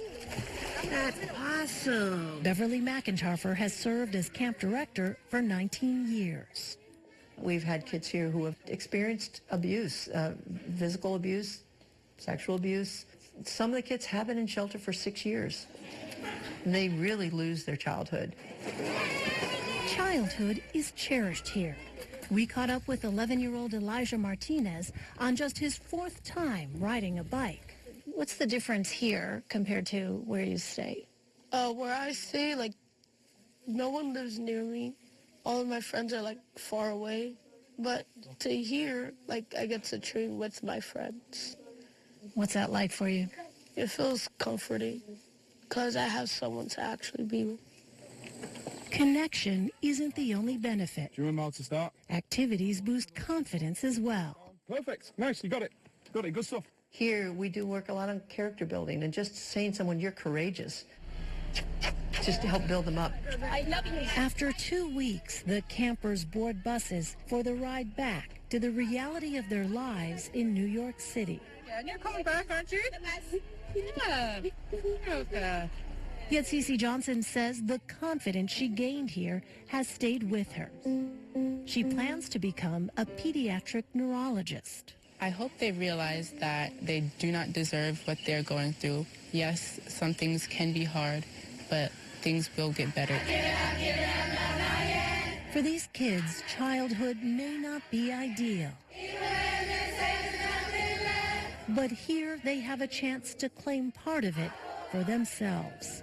That's awesome. Beverly McIntyre has served as camp director for 19 years. We've had kids here who have experienced abuse, physical abuse, sexual abuse. Some of the kids have been in shelter for 6 years. And they really lose their childhood. Childhood is cherished here. We caught up with 11-year-old Elijah Martinez on just his 4th time riding a bike. What's the difference here compared to where you stay? Where I stay, like, no one lives near me. All of my friends are, like, far away. But to here, like, I get to train with my friends. What's that like for you? It feels comforting because I have someone to actually be with. Connection isn't the only benefit. Do you remember how to start? Activities boost confidence as well. Perfect. Nice. You got it. Got it. Good stuff. Here, we do work a lot on character building and just saying to someone, you're courageous, just to help build them up. I love you. After 2 weeks, the campers board buses for the ride back to the reality of their lives in New York City. Yeah, you're coming back, aren't you? Yeah. Okay. Yet Cece Johnson says the confidence she gained here has stayed with her. She plans to become a pediatric neurologist. I hope they realize that they do not deserve what they're going through. Yes, some things can be hard, but things will get better. For these kids, childhood may not be ideal. But here they have a chance to claim part of it for themselves.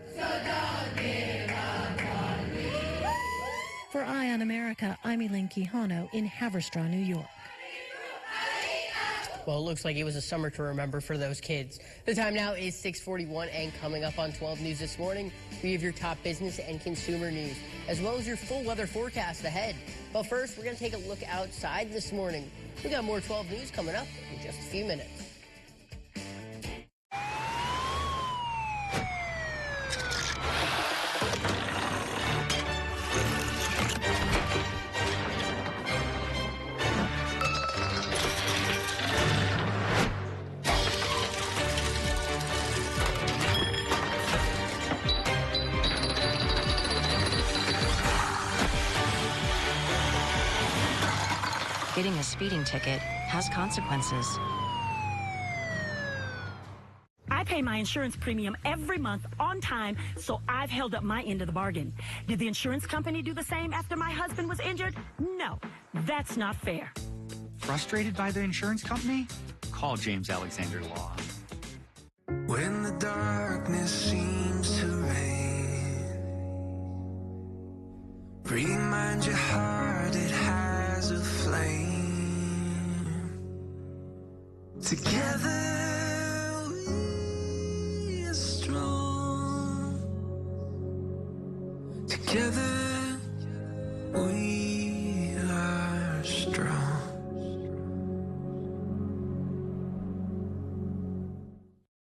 For Eye on America, I'm Elaine Quijano in Haverstraw, New York. Well, it looks like it was a summer to remember for those kids. The time now is 6:41, and coming up on 12 News this morning, we have your top business and consumer news, as well as your full weather forecast ahead. But first, we're going to take a look outside this morning. We got more 12 News coming up in just a few minutes. Getting a speeding ticket has consequences. I pay my insurance premium every month on time, so I've held up my end of the bargain. Did the insurance company do the same after my husband was injured? No, that's not fair. Frustrated by the insurance company? Call James Alexander Law. When the darkness seems to reign, remind your heart it has a flame. Together we are strong. Together we are strong.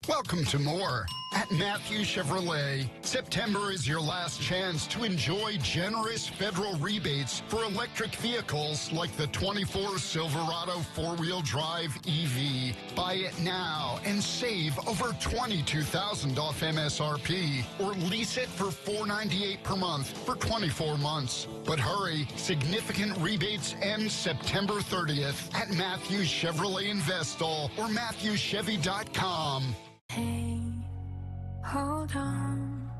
Welcome to more. At Matthew Chevrolet, September is your last chance to enjoy generous federal rebates for electric vehicles like the 24 Silverado 4-wheel drive EV. Buy it now and save over $22,000 off MSRP, or lease it for $498 per month for 24 months. But hurry, significant rebates end September 30th at Matthews Chevrolet in Vestal or MatthewSchevy.com. Hey, hold on,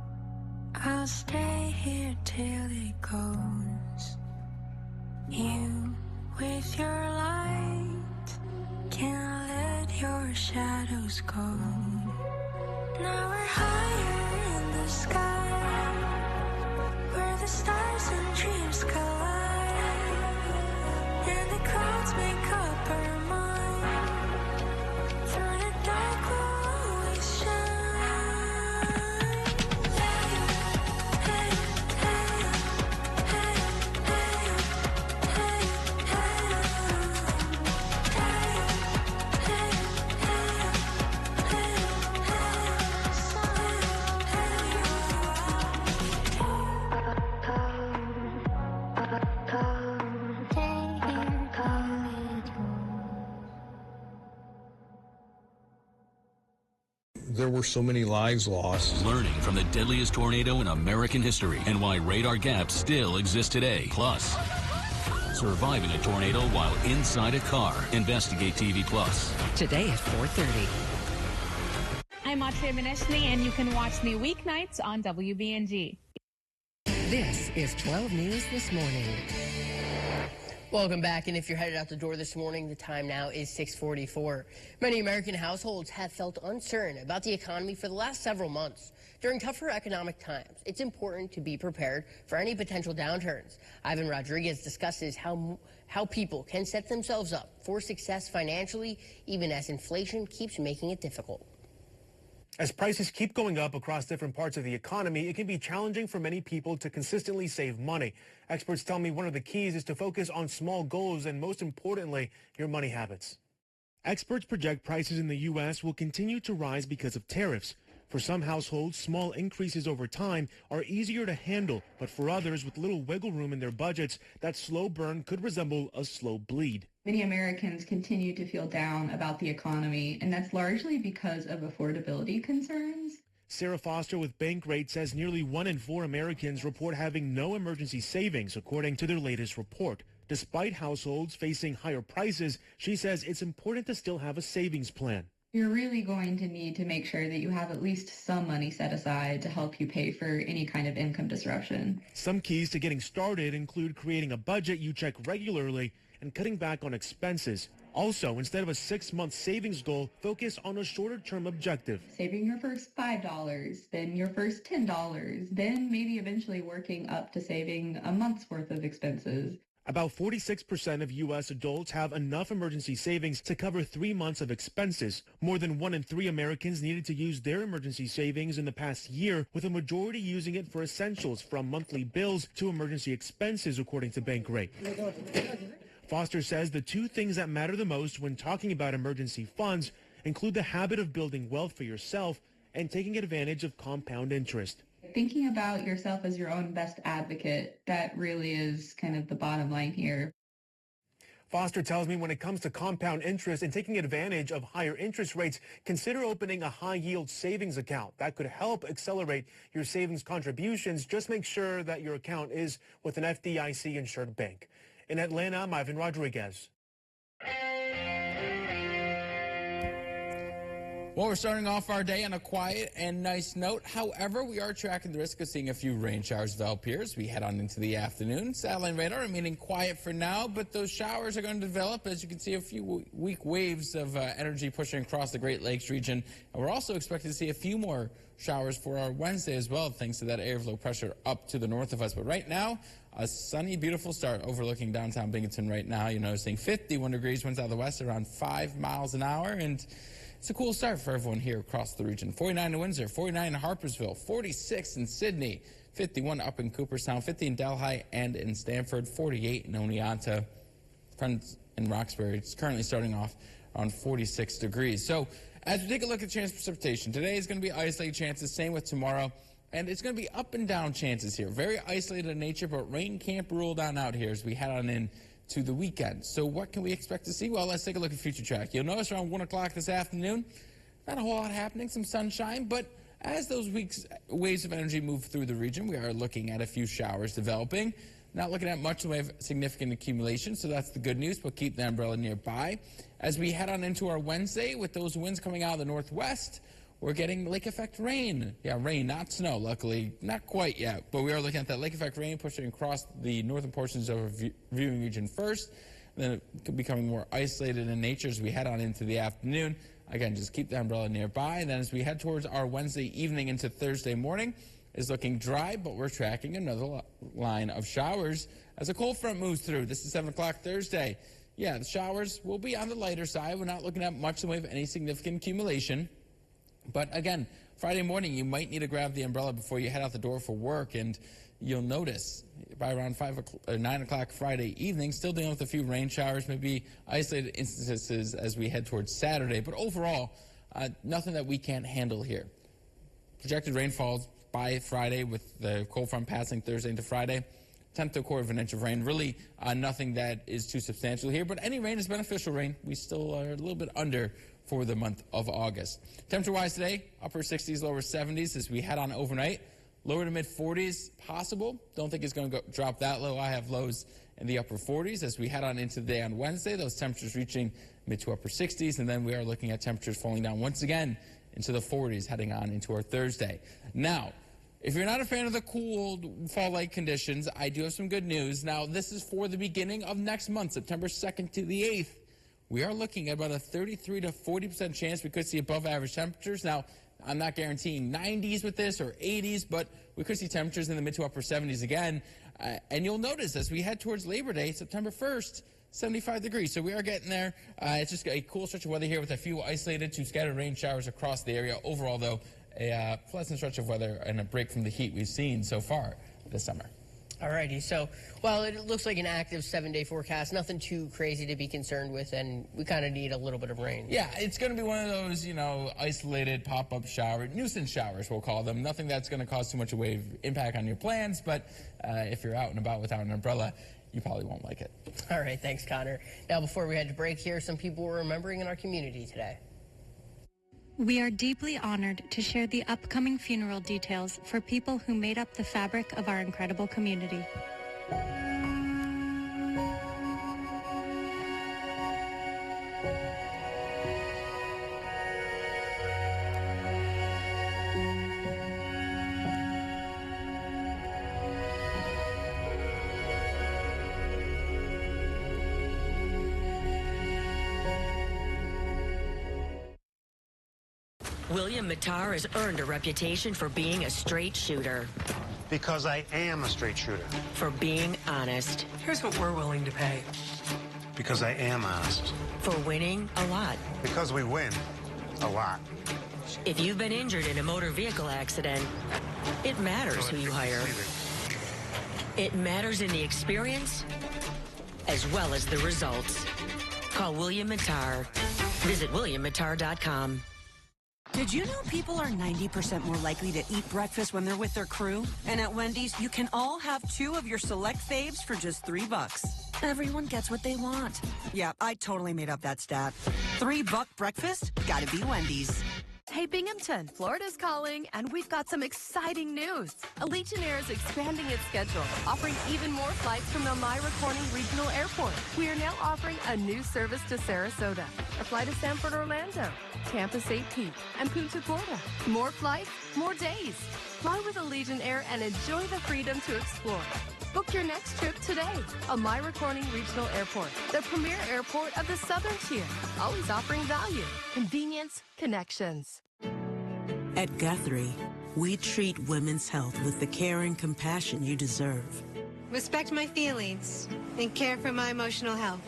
I'll stay here till it goes. You, with your light, can't let your shadows go. Now we're higher in the sky, where the stars and dreams collide, and the clouds make up our mind. Through the dark we'll always shine. there were so many lives lost. Learning from the deadliest tornado in American history and why radar gaps still exist today. Plus, surviving a tornado while inside a car. Investigate TV Plus. Today at 4:30. I'm Akshay Mineshni, and you can watch me weeknights on WBNG. This is 12 News This Morning. Welcome back, and if you're headed out the door this morning, the time now is 6:44. Many American households have felt uncertain about the economy for the last several months. During tougher economic times, it's important to be prepared for any potential downturns. Ivan Rodriguez discusses how people can set themselves up for success financially, even as inflation keeps making it difficult. As prices keep going up across different parts of the economy, it can be challenging for many people to consistently save money. Experts tell me one of the keys is to focus on small goals and, most importantly, your money habits. Experts project prices in the U.S. will continue to rise because of tariffs. For some households, small increases over time are easier to handle, but for others with little wiggle room in their budgets, that slow burn could resemble a slow bleed. Many Americans continue to feel down about the economy, and that's largely because of affordability concerns. Sarah Foster with Bankrate says nearly 1 in 4 Americans report having no emergency savings, according to their latest report. Despite households facing higher prices, she says it's important to still have a savings plan. You're really going to need to make sure that you have at least some money set aside to help you pay for any kind of income disruption. Some keys to getting started include creating a budget you check regularly and cutting back on expenses. Also, instead of a 6-month savings goal, focus on a shorter-term objective. Saving your first $5, then your first $10, then maybe eventually working up to saving a month's worth of expenses. About 46% of U.S. adults have enough emergency savings to cover 3 months of expenses. More than 1 in 3 Americans needed to use their emergency savings in the past year, with a majority using it for essentials from monthly bills to emergency expenses, according to Bankrate. Foster says the 2 things that matter the most when talking about emergency funds include the habit of building wealth for yourself and taking advantage of compound interest. Thinking about yourself as your own best advocate, that really is kind of the bottom line here. Foster tells me when it comes to compound interest and taking advantage of higher interest rates, consider opening a high-yield savings account. That could help accelerate your savings contributions. Just make sure that your account is with an FDIC-insured bank. In Atlanta, I'm Ivan Rodriguez. Well, we're starting off our day on a quiet and nice note. However, we are tracking the risk of seeing a few rain showers develop here as we head on into the afternoon. Satellite radar remaining quiet for now, but those showers are going to develop. As you can see, a few weak waves of energy pushing across the Great Lakes region. And we're also expecting to see a few more showers for our Wednesday as well, thanks to that area of low pressure up to the north of us. But right now, a sunny, beautiful start overlooking downtown Binghamton right now. You're noticing 51 degrees, winds out of the west around 5 miles an hour. And it's a cool start for everyone here across the region. 49 in Windsor, 49 in Harpersville, 46 in Sydney, 51 up in Cooperstown, 50 in Delhi and in Stamford, 48 in Oneonta. Friends in Roxbury, it's currently starting off around 46 degrees. So as we take a look at chance precipitation, today is going to be isolated chances, same with tomorrow. And it's going to be up and down chances here. Very isolated in nature, but rain can't rule down out here as we head on in to the weekend. So what can we expect to see? Well, let's take a look at future track. You'll notice around 1 o'clock this afternoon, not a whole lot happening, some sunshine, but as those waves of energy move through the region, we are looking at a few showers developing. Not looking at much in the way of significant accumulation, so that's the good news, but keep the umbrella nearby. As we head on into our Wednesday, with those winds coming out of the northwest, we're getting lake effect rain. Yeah, rain, not snow, luckily. Not quite yet, but we are looking at that lake effect rain pushing across the northern portions of our viewing region first. Then it could be becoming more isolated in nature as we head on into the afternoon. Again, just keep the umbrella nearby. And then as we head towards our Wednesday evening into Thursday morning, is looking dry, but we're tracking another line of showers as a cold front moves through. This is 7 o'clock Thursday. Yeah, the showers will be on the lighter side. We're not looking at much in the way of any significant accumulation. But again, Friday morning, you might need to grab the umbrella before you head out the door for work, and you'll notice by around 9 o'clock Friday evening, still dealing with a few rain showers, maybe isolated instances as we head towards Saturday. But overall, nothing that we can't handle here. Projected rainfall by Friday with the cold front passing Thursday into Friday. 1/10 to 1/4 of an inch of rain. Really nothing that is too substantial here, but any rain is beneficial rain. We still are a little bit under for the month of August. Temperature-wise today, upper 60s, lower 70s as we head on overnight. Lower to mid-40s possible. Don't think it's going to drop that low. I have lows in the upper 40s as we head on into the day on Wednesday. Those temperatures reaching mid to upper 60s, and then we are looking at temperatures falling down once again into the 40s heading on into our Thursday. Now, if you're not a fan of the cool fall-like conditions, I do have some good news. Now, this is for the beginning of next month, September 2nd to the 8th. We are looking at about a 33 to 40% chance we could see above average temperatures. Now, I'm not guaranteeing 90s with this or 80s, but we could see temperatures in the mid to upper 70s again. And you'll notice as we head towards Labor Day, September 1st, 75 degrees. So we are getting there. It's just a cool stretch of weather here with a few isolated to scattered rain showers across the area. Overall, though, a pleasant stretch of weather and a break from the heat we've seen so far this summer. Alrighty, so while it looks like an active 7-day forecast, nothing too crazy to be concerned with, and we kind of need a little bit of rain. Yeah, it's going to be one of those, isolated pop-up nuisance showers, we'll call them. Nothing that's going to cause too much of a impact on your plans, but if you're out and about without an umbrella, you probably won't like it. All right, thanks, Connor. Now, before we head to break here, some people we're remembering in our community today. We are deeply honored to share the upcoming funeral details for people who made up the fabric of our incredible community. William Mattar has earned a reputation for being a straight shooter. Because I am a straight shooter. For being honest. Here's what we're willing to pay. Because I am honest. For winning a lot. Because we win a lot. If you've been injured in a motor vehicle accident, it matters who you hire. It matters in the experience as well as the results. Call William Mattar. Visit WilliamMattar.com. Did you know people are 90% more likely to eat breakfast when they're with their crew? And at Wendy's, you can all have 2 of your select faves for just $3. Everyone gets what they want. Yeah, I totally made up that stat. $3 breakfast? Gotta be Wendy's. Hey Binghamton, Florida's calling, and we've got some exciting news. Allegiant Air is expanding its schedule, offering even more flights from the Myra Corning Regional Airport. We are now offering a new service to Sarasota, a flight to Sanford, Orlando, Tampa, St. Pete, and Punta Gorda. More flights, more days. Fly with Allegiant Air and enjoy the freedom to explore. Book your next trip today. Myra Corning Regional Airport, the premier airport of the Southern Tier. Always offering value, convenience, connections. At Guthrie, we treat women's health with the care and compassion you deserve. Respect my feelings and care for my emotional health.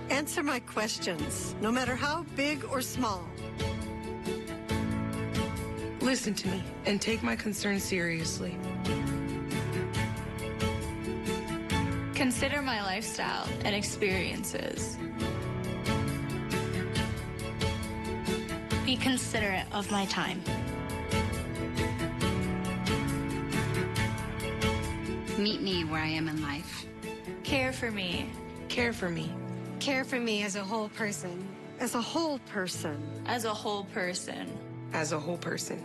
Answer my questions, no matter how big or small. Listen to me and take my concerns seriously. Consider my lifestyle and experiences. Be considerate of my time. Meet me where I am in life. Care for me. Care for me. Care for me as a whole person. As a whole person. As a whole person. As a whole person.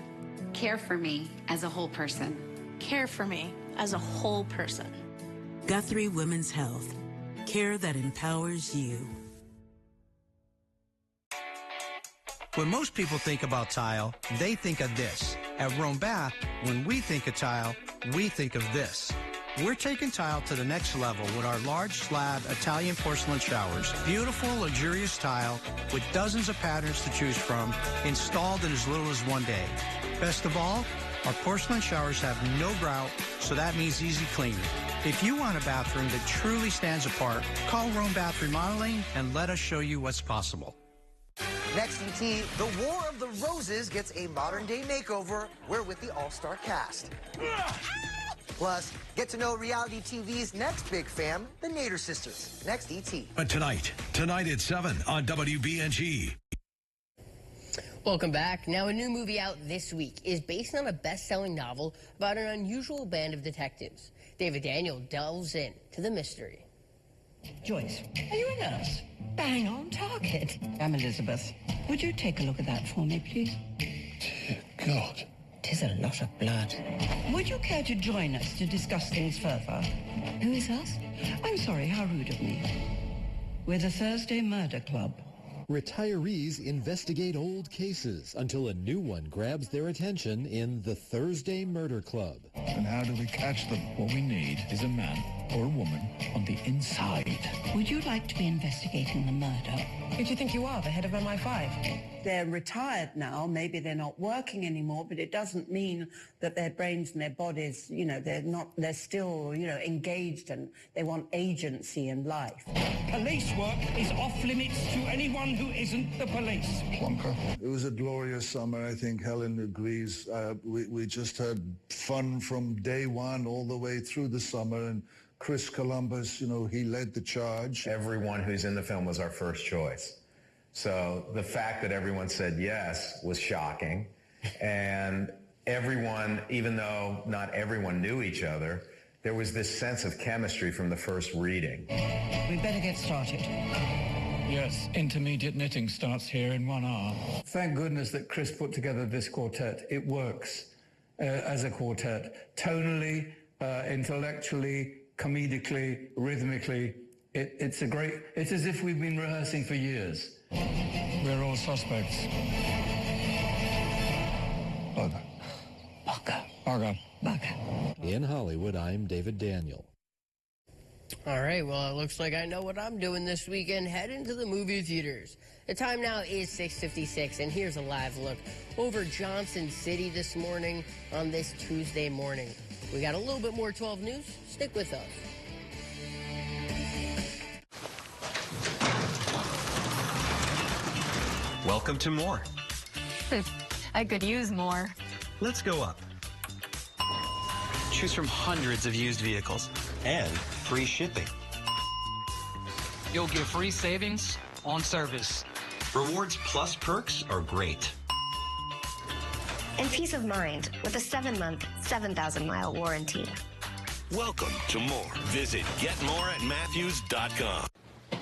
Care for me as a whole person. Care for me as a whole person. Guthrie Women's Health. Care that empowers you. When most people think about tile, they think of this. At Rome Bath, when we think of tile, we think of this. We're taking tile to the next level with our large slab Italian porcelain showers. Beautiful, luxurious tile with dozens of patterns to choose from, installed in as little as 1 day. Best of all, our porcelain showers have no grout, so that means easy cleaning. If you want a bathroom that truly stands apart, call Rome Bath Remodeling and let us show you what's possible. Next ET, The War of the Roses gets a modern-day makeover. We're with the all-star cast. Plus, get to know reality TV's next big fam, the Nader sisters. Next ET. But tonight at 7 on WBNG. Welcome back. Now, a new movie out this week is based on a best-selling novel about an unusual band of detectives. David Daniel delves in to the mystery. Joyce, are you a nurse? Bang on target. I'm Elizabeth. Would you take a look at that for me, please? God. 'Tis a lot of blood. Would you care to join us to discuss things further? Who is us? I'm sorry, how rude of me. We're the Thursday Murder Club. Retirees investigate old cases until a new one grabs their attention in the Thursday Murder Club. And how do we catch them? What we need is a man or a woman on the inside. Would you like to be investigating the murder? Who do you think you are, the head of MI5? They're retired now, maybe they're not working anymore, but it doesn't mean that their brains and their bodies, they're still, engaged and they want agency in life. Police work is off limits to anyone who isn't the police. Plonker. It was a glorious summer, I think Helen agrees. We just had fun from day one all the way through the summer, and Chris Columbus, he led the charge. Everyone who's in the film was our first choice. So the fact that everyone said yes was shocking. And everyone, even though not everyone knew each other, there was this sense of chemistry from the first reading. We better get started. Yes, intermediate knitting starts here in 1 hour. Thank goodness that Chris put together this quartet. It works as a quartet. Tonally, intellectually, comedically, rhythmically. It's as if we've been rehearsing for years. We're all suspects. Bugger. Bugger. Bugger. Bugger. In Hollywood, I'm David Daniel. All right, well, it looks like I know what I'm doing this weekend. Heading to the movie theaters. The time now is 6:56, and here's a live look over Johnson City this morning on this Tuesday morning. We got a little bit more 12 News. Stick with us. Welcome to more. I could use more. Let's go up. Choose from hundreds of used vehicles and free shipping. You'll get free savings on service. Rewards plus perks are great. And peace of mind with a 7-month, 7,000-mile warranty. Welcome to more. Visit getmore@matthews.com.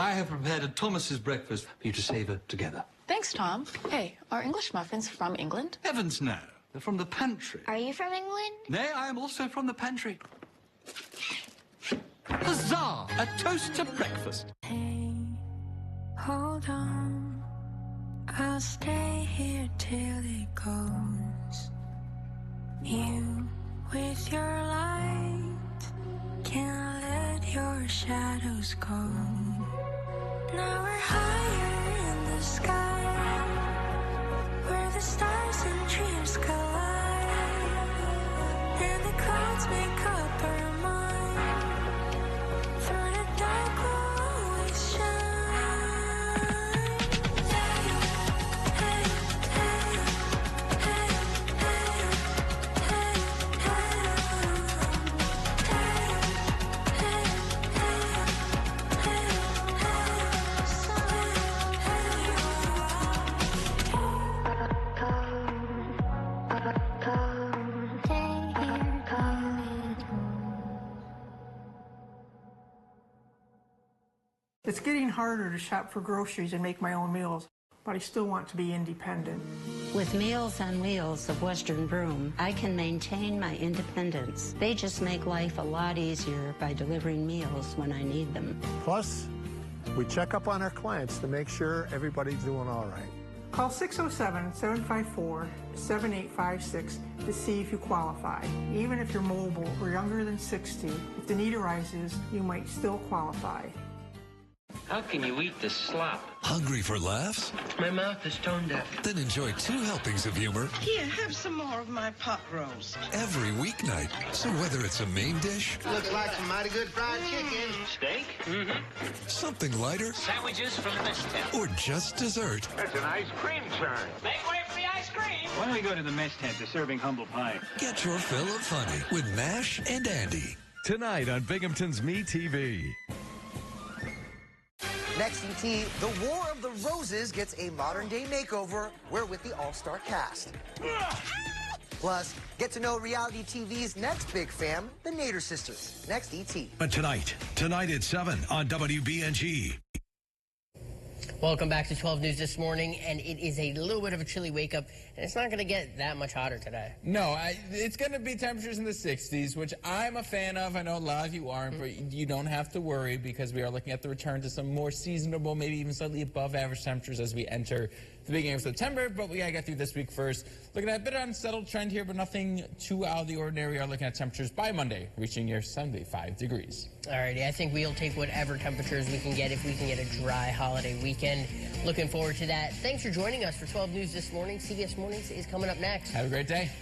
I have prepared a Thomas's breakfast for you to savor together. Thanks, Tom. Hey, are English muffins from England? Heavens no. They're from the pantry. Are you from England? Nay, I am also from the pantry. Huzzah! A toast to breakfast. Hey, hold on. I'll stay here till it goes. You, with your light, can't let your shadows go. Now we're higher in the sky, where the stars and dreams collide, and the clouds make up our mind. Through the dark we'll always shine. Hey, hey, hey, hey, It's getting harder to shop for groceries and make my own meals, but I still want to be independent. With Meals on Wheels of Western Broome, I can maintain my independence. They just make life a lot easier by delivering meals when I need them. Plus, we check up on our clients to make sure everybody's doing all right. Call 607-754-7856 to see if you qualify. Even if you're mobile or younger than 60, if the need arises, you might still qualify. How can you eat this slop? Hungry for laughs? My mouth is tone deaf. Then enjoy 2 helpings of humor Here, have some more of my pot roast. every weeknight. So whether it's a main dish, Looks like some mighty good fried chicken. Steak? Mm-hmm. something lighter, Sandwiches from the mess tent. or just dessert, That's an ice cream churn. Make way for the ice cream. Why don't we go to the mess tent? They're serving humble pie. get your fill of funny with Nash and Andy. Tonight on Binghamton's Me TV. Next in Tea, The War of the Roses gets a modern-day makeover. We're with the all-star cast. Plus, get to know reality TV's next big fam, the Nader sisters. Next, ET. But tonight at 7 on WBNG. Welcome back to 12 News this morning, and it is a little bit of a chilly wake-up, and it's not going to get that much hotter today. No, it's going to be temperatures in the 60s, which I'm a fan of. I know a lot of you aren't, but you don't have to worry because we are looking at the return to some more seasonable, maybe even slightly above average temperatures as we enter the beginning of September, but we got to get through this week first. Looking at a bit of unsettled trend here, but nothing too out of the ordinary. We are looking at temperatures by Monday, reaching your 75 degrees. Alrighty, I think we'll take whatever temperatures we can get if we can get a dry holiday weekend. Looking forward to that. Thanks for joining us for 12 News this morning. CBS Mornings is coming up next. Have a great day.